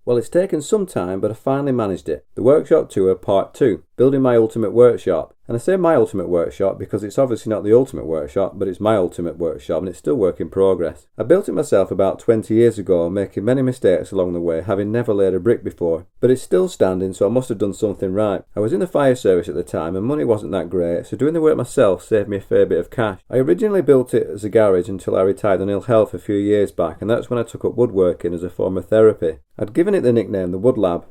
Well, it's taken some time, but I finally managed it. The workshop tour part 2, building my ultimate workshop. And I say my ultimate workshop because it's obviously not the ultimate workshop, but it's my ultimate workshop and it's still work in progress. I built it myself about 20 years ago, making many mistakes along the way, having never laid a brick before. But it's still standing, so I must have done something right. I was in the fire service at the time and money wasn't that great, so doing the work myself saved me a fair bit of cash. I originally built it as a garage until I retired on ill health a few years back, and that's when I took up woodworking as a form of therapy. I'd given it the nickname the Wood Lab.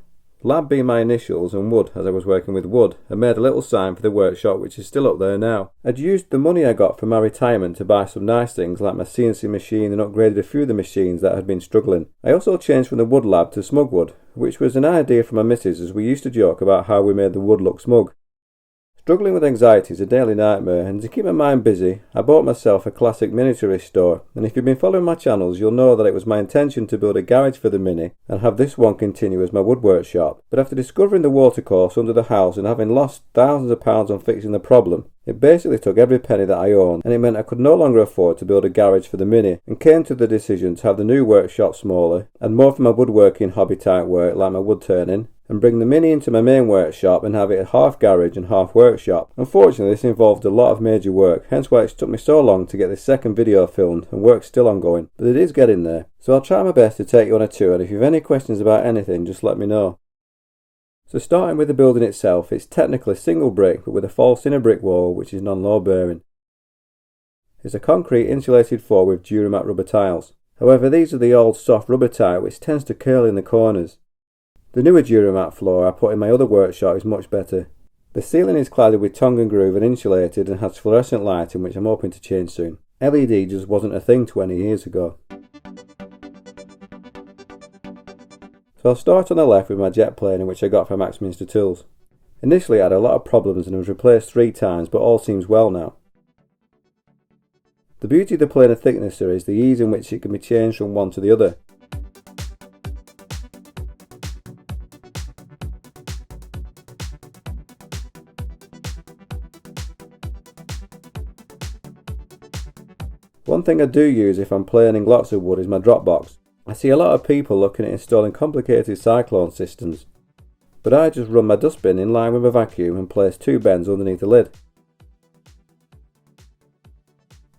Lab being my initials and wood, as I was working with wood, and made a little sign for the workshop which is still up there now. I'd used the money I got from my retirement to buy some nice things like my CNC machine and upgraded a few of the machines that had been struggling. I also changed from the Wood Lab to Smugwood, which was an idea from my missus as we used to joke about how we made the wood look smug. Struggling with anxiety is a daily nightmare, and to keep my mind busy, I bought myself a classic miniaturist store, and if you've been following my channels you'll know that it was my intention to build a garage for the Mini and have this one continue as my wood workshop. But after discovering the watercourse under the house and having lost thousands of pounds on fixing the problem, it basically took every penny that I owned, and it meant I could no longer afford to build a garage for the Mini, and came to the decision to have the new workshop smaller and more for my woodworking hobby type work like my wood turning, and bring the Mini into my main workshop and have it a half garage and half workshop. Unfortunately, this involved a lot of major work, hence why it took me so long to get this second video filmed, and work's still ongoing, but it is getting there. So I'll try my best to take you on a tour, and if you have any questions about anything, just let me know. So starting with the building itself, it's technically single brick but with a false inner brick wall which is non-load bearing. It's a concrete insulated floor with Duramat rubber tiles. However, these are the old soft rubber tile which tends to curl in the corners. The newer Duramat floor I put in my other workshop is much better. The ceiling is cladded with tongue and groove and insulated and has fluorescent lighting which I'm hoping to change soon. LED just wasn't a thing 20 years ago. So I'll start on the left with my jet planer which I got from Axminster Tools. Initially I had a lot of problems and it was replaced 3 times, but all seems well now. The beauty of the planer thicknesser is the ease in which it can be changed from one to the other. One thing I do use if I'm planing lots of wood is my drop box. I see a lot of people looking at installing complicated cyclone systems, but I just run my dustbin in line with my vacuum and place 2 bends underneath the lid.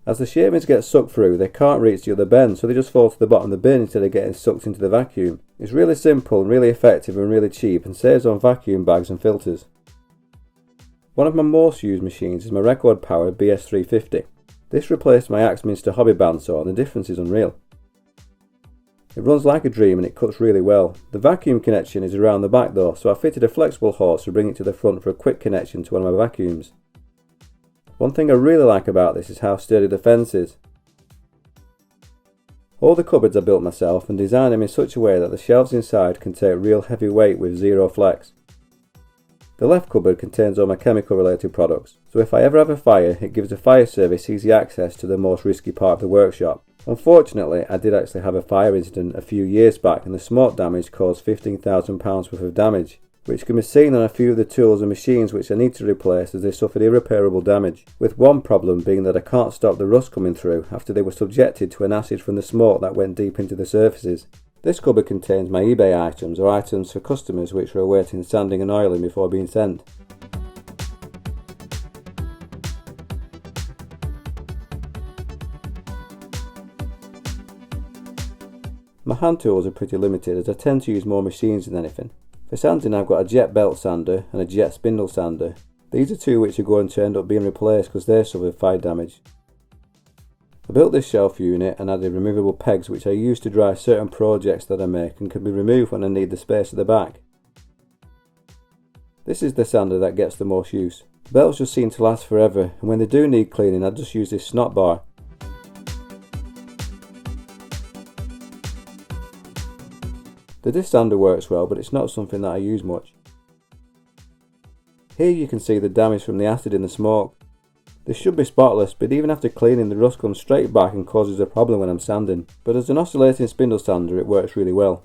As the shavings get sucked through, they can't reach the other bend, so they just fall to the bottom of the bin instead of getting sucked into the vacuum. It's really simple and really effective and really cheap, and saves on vacuum bags and filters. One of my most used machines is my record powered BS350. This replaced my Axminster hobby bandsaw and the difference is unreal. It runs like a dream and it cuts really well. The vacuum connection is around the back though, so I fitted a flexible hose to bring it to the front for a quick connection to one of my vacuums. One thing I really like about this is how sturdy the fence is. All the cupboards I built myself and designed them in such a way that the shelves inside can take real heavy weight with zero flex. The left cupboard contains all my chemical related products, so if I ever have a fire it gives the fire service easy access to the most risky part of the workshop. Unfortunately, I did actually have a fire incident a few years back and the smoke damage caused £15,000 worth of damage, which can be seen on a few of the tools and machines which I need to replace as they suffered irreparable damage, with one problem being that I can't stop the rust coming through after they were subjected to an acid from the smoke that went deep into the surfaces. This cupboard contains my eBay items or items for customers which are awaiting sanding and oiling before being sent. My hand tools are pretty limited as I tend to use more machines than anything. For sanding I've got a jet belt sander and a jet spindle sander. These are 2 which are going to end up being replaced because they suffered fire damage. I built this shelf unit and added removable pegs which I use to drive certain projects that I make and can be removed when I need the space at the back. This is the sander that gets the most use. The belts just seem to last forever, and when they do need cleaning I just use this snot bar. The disc sander works well, but it's not something that I use much. Here you can see the damage from the acid in the smoke. This should be spotless, but even after cleaning the rust comes straight back and causes a problem when I'm sanding. But as an oscillating spindle sander it works really well.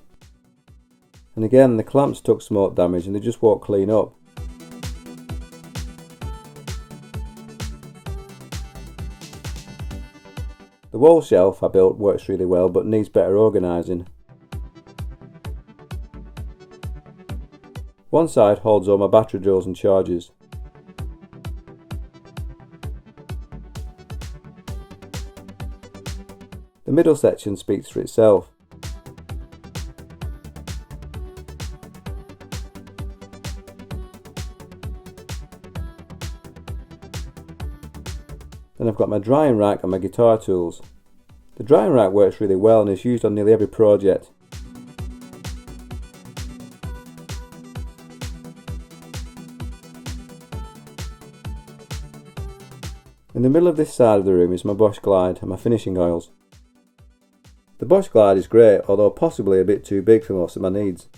And again, the clamps took smoke damage and they just won't clean up. The wall shelf I built works really well but needs better organising. One side holds all my battery drills and chargers. The middle section speaks for itself. Then I've got my drying rack and my guitar tools. The drying rack works really well and is used on nearly every project. In the middle of this side of the room is my Bosch Glide and my finishing oils. The Bosch Glide is great, although possibly a bit too big for most of my needs.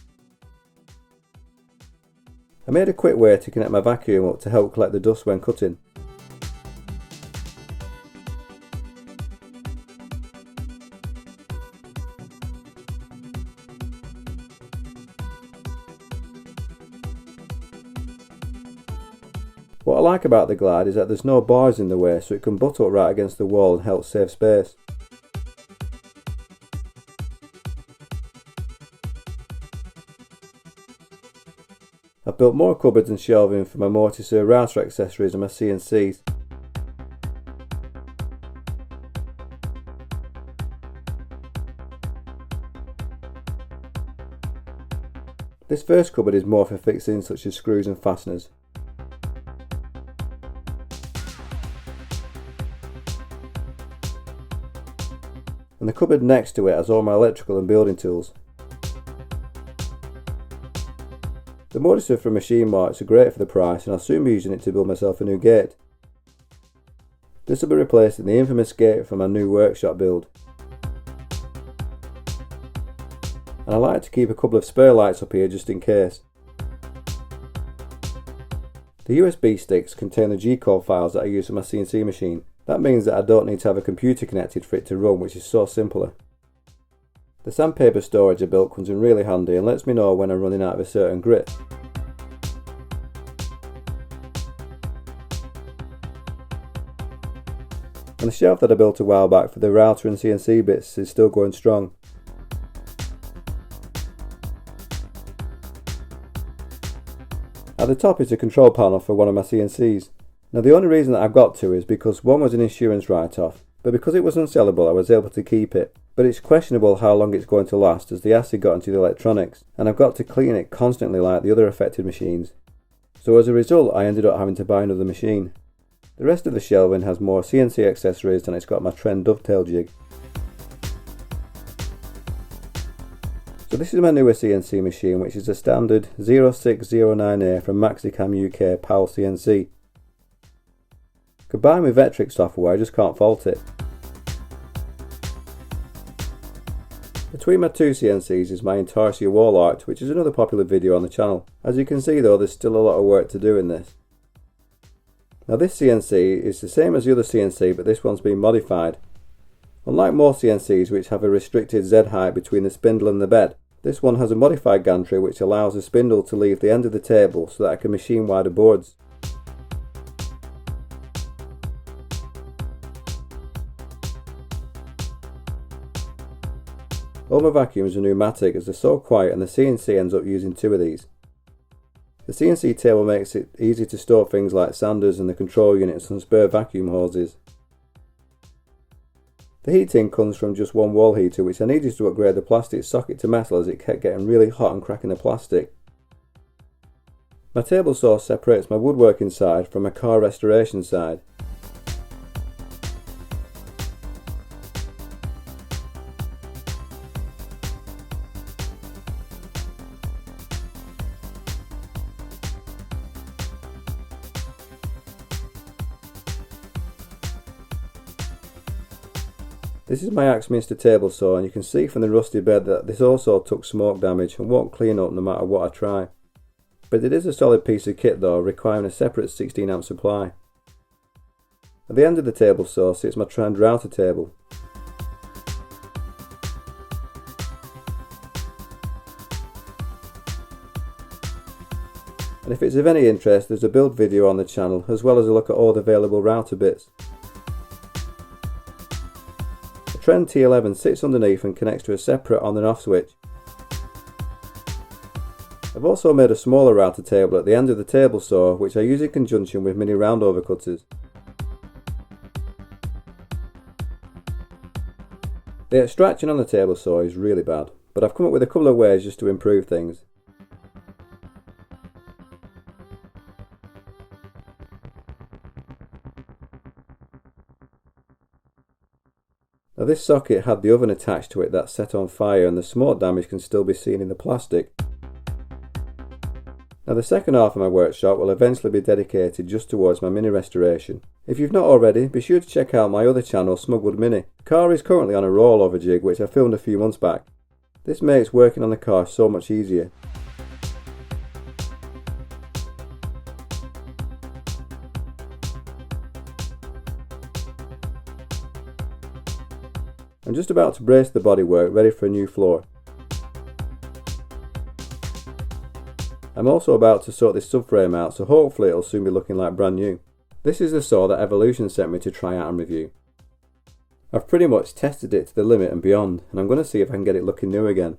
I made a quick way to connect my vacuum up to help collect the dust when cutting. What I like about the Glide is that there's no bars in the way, so it can butt up right against the wall and help save space. I've built more cupboards and shelving for my mortiser, router accessories and my CNCs. This first cupboard is more for fixing such as screws and fasteners. And the cupboard next to it has all my electrical and building tools. The mortiser from Machine Marks are great for the price, and I'll soon be using it to build myself a new gate. This will be replacing the infamous gate from my new workshop build. And I like to keep a couple of spare lights up here just in case. The USB sticks contain the G-code files that I use for my CNC machine. That means that I don't need to have a computer connected for it to run, which is so simpler. The sandpaper storage I built comes in really handy and lets me know when I'm running out of a certain grit. And the shelf that I built a while back for the router and CNC bits is still going strong. At the top is a control panel for one of my CNCs. Now the only reason that I've got to is because one was an insurance write-off, but because it was unsellable I was able to keep it. But it's questionable how long it's going to last as the acid got into the electronics, and I've got to clean it constantly like the other affected machines. So as a result I ended up having to buy another machine. The rest of the shelving has more CNC accessories and it's got my Trend dovetail jig. So this is my newer CNC machine, which is a standard 0609A from Maxicam Uk PAL CNC. Combined with Vectric software I just can't fault it. Between my two CNCs is my Intarsia wall art, which is another popular video on the channel. As you can see though, there's still a lot of work to do in this. Now this CNC is the same as the other CNC, but this one's been modified. Unlike most CNCs which have a restricted Z height between the spindle and the bed, this one has a modified gantry which allows the spindle to leave the end of the table so that I can machine wider boards. All my vacuums are pneumatic as they're so quiet, and the CNC ends up using two of these. The CNC table makes it easy to store things like sanders and the control unit and some spare vacuum hoses. The heating comes from just one wall heater, which I needed to upgrade the plastic socket to metal as it kept getting really hot and cracking the plastic. My table saw separates my woodworking side from my car restoration side. This is my Axminster table saw, and you can see from the rusty bed that this also took smoke damage and won't clean up no matter what I try. But it is a solid piece of kit though, requiring a separate 16 amp supply. At the end of the table saw sits my Trend router table. And if it's of any interest, there's a build video on the channel as well as a look at all the available router bits. Trend T11 sits underneath and connects to a separate on and off switch. I've also made a smaller router table at the end of the table saw, which I use in conjunction with mini roundover cutters. The extraction on the table saw is really bad, but I've come up with a couple of ways just to improve things. Now this socket had the oven attached to it that set on fire, and the smoke damage can still be seen in the plastic. Now the second half of my workshop will eventually be dedicated just towards my Mini restoration. If you've not already, be sure to check out my other channel, Smugwoodmini. The car is currently on a rollover jig which I filmed a few months back. This makes working on the car so much easier. I'm just about to brace the bodywork ready for a new floor. I'm also about to sort this subframe out, so hopefully it'll soon be looking like brand new. This is the saw that Evolution sent me to try out and review. I've pretty much tested it to the limit and beyond, and I'm going to see if I can get it looking new again.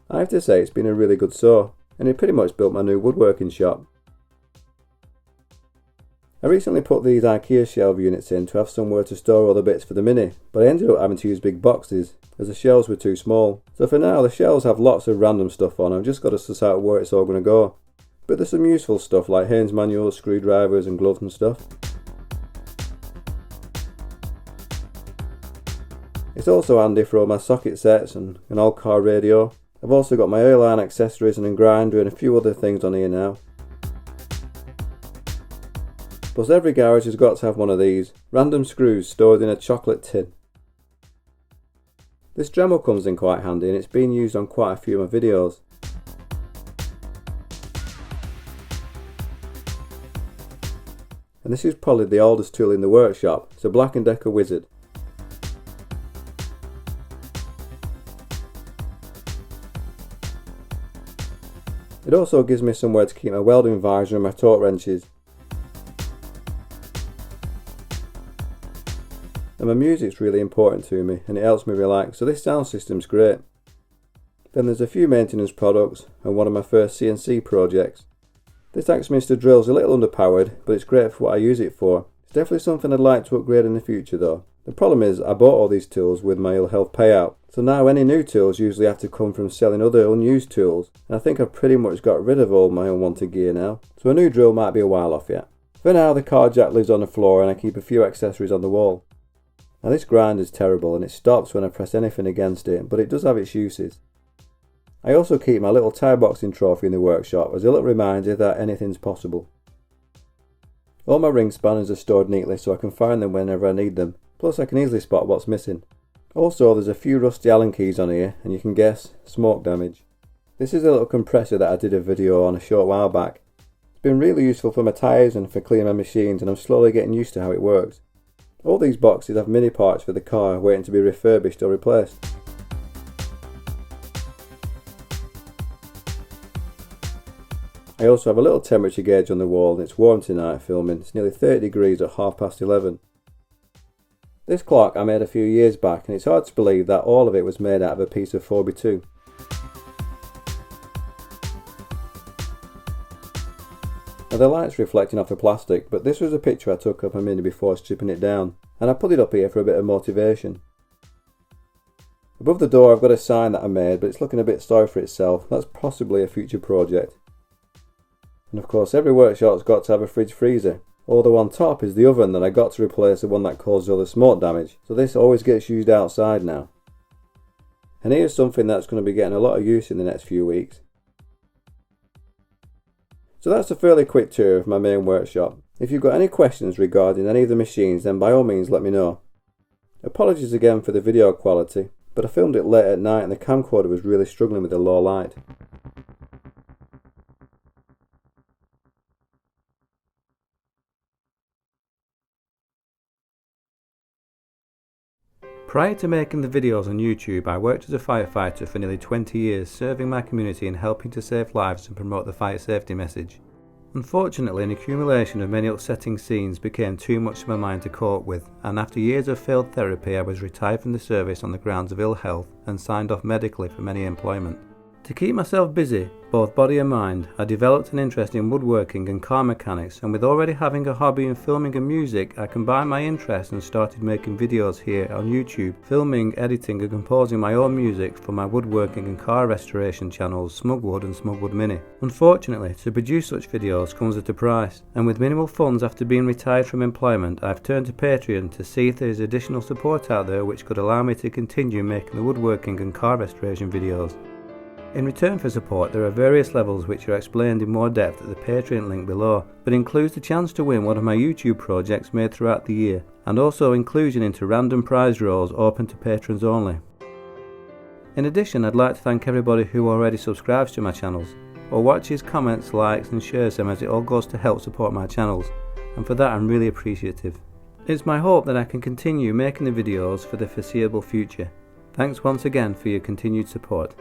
I have to say it's been a really good saw, and it pretty much built my new woodworking shop. I recently put these IKEA shelf units in to have somewhere to store all the bits for the Mini, but I ended up having to use big boxes as the shelves were too small. So for now the shelves have lots of random stuff on. I've just got to suss out where it's all going to go. But there's some useful stuff like Haynes manuals, screwdrivers and gloves and stuff. It's also handy for all my socket sets and an old car radio. I've also got my airline accessories and a grinder and a few other things on here now. Plus every garage has got to have one of these, random screws stored in a chocolate tin. This Dremel comes in quite handy and it's been used on quite a few of my videos. And this is probably the oldest tool in the workshop, it's a Black & Decker Wizard. It also gives me somewhere to keep my welding visor and my torque wrenches. And my music's really important to me and it helps me relax, so this sound system's great. Then there's a few maintenance products and one of my first CNC projects. This Axminster drill's a little underpowered, but it's great for what I use it for. It's definitely something I'd like to upgrade in the future though. The problem is I bought all these tools with my ill health payout, so now any new tools usually have to come from selling other unused tools, and I think I've pretty much got rid of all my unwanted gear now, so a new drill might be a while off yet. For now the car jack lives on the floor and I keep a few accessories on the wall. Now this grind is terrible and it stops when I press anything against it, but it does have its uses. I also keep my little Thai boxing trophy in the workshop as a little reminder that anything's possible. All my ring spanners are stored neatly so I can find them whenever I need them, plus I can easily spot what's missing. Also there's a few rusty Allen keys on here and you can guess, smoke damage. This is a little compressor that I did a video on a short while back. It's been really useful for my tyres and for cleaning my machines and I'm slowly getting used to how it works. All these boxes have mini parts for the car waiting to be refurbished or replaced. I also have a little temperature gauge on the wall and it's warm tonight filming. It's nearly 30 degrees at 11:30. This Clarke I made a few years back and it's hard to believe that all of it was made out of a piece of 4x2. Now the light's reflecting off the plastic, but this was a picture I took of my Mini before stripping it down, and I put it up here for a bit of motivation. Above the door I've got a sign that I made, but it's looking a bit sorry for itself. That's possibly a future project. And of course every workshop's got to have a fridge freezer, although on top is the oven that I got to replace the one that caused all the smoke damage, so this always gets used outside now. And here's something that's going to be getting a lot of use in the next few weeks. So that's a fairly quick tour of my main workshop. If you've got any questions regarding any of the machines then by all means let me know. Apologies again for the video quality, but I filmed it late at night and the camcorder was really struggling with the low light. Prior to making the videos on YouTube, I worked as a firefighter for nearly 20 years, serving my community and helping to save lives and promote the fire safety message. Unfortunately, an accumulation of many upsetting scenes became too much for my mind to cope with, and after years of failed therapy I was retired from the service on the grounds of ill health and signed off medically from any employment. To keep myself busy, both body and mind, I developed an interest in woodworking and car mechanics, and with already having a hobby in filming and music, I combined my interest and started making videos here on YouTube, filming, editing and composing my own music for my woodworking and car restoration channels Smugwood and Smugwoodmini. Unfortunately, to produce such videos comes at a price, and with minimal funds after being retired from employment, I've turned to Patreon to see if there is additional support out there which could allow me to continue making the woodworking and car restoration videos. In return for support, there are various levels which are explained in more depth at the Patreon link below, but includes the chance to win one of my YouTube projects made throughout the year, and also inclusion into random prize draws open to patrons only. In addition, I'd like to thank everybody who already subscribes to my channels, or watches, comments, likes and shares them, as it all goes to help support my channels, and for that I'm really appreciative. It's my hope that I can continue making the videos for the foreseeable future. Thanks once again for your continued support.